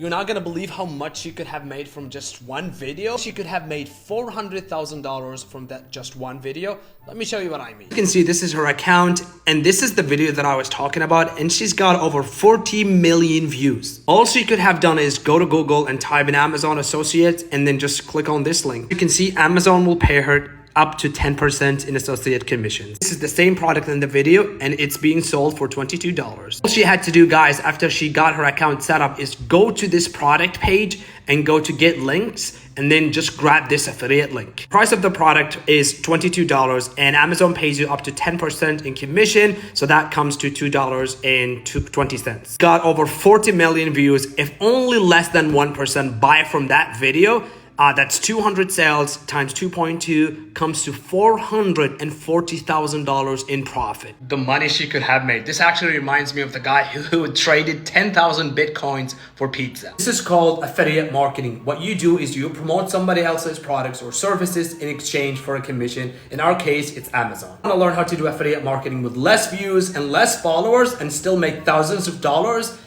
You're not gonna believe how much she could have made from just one video. She could have made $400,000 from that just one video. Let me show you what I mean. You can see this is her account, and this is the video that I was talking about, and she's got over 40 million views. All she could have done is go to Google and type in Amazon Associates and then just click on this link. You can see Amazon will pay her up to 10% in associate commissions. This is the same product in the video, and it's being sold for $22. All she had to do, guys, after she got her account set up is go to this product page and go to get links, and then just grab this affiliate link. Price of the product is $22, and Amazon pays you up to 10% in commission, so that comes to $2.20. Got over 40 million views. If only less than 1% buy from that video, that's 200 sales times 2.2 comes to $440,000 in profit. The money she could have made. This actually reminds me of the guy who traded 10,000 Bitcoins for pizza. This is called affiliate marketing. What you do is you promote somebody else's products or services in exchange for a commission. In our case, it's Amazon. I want to learn how to do affiliate marketing with less views and less followers and still make thousands of dollars?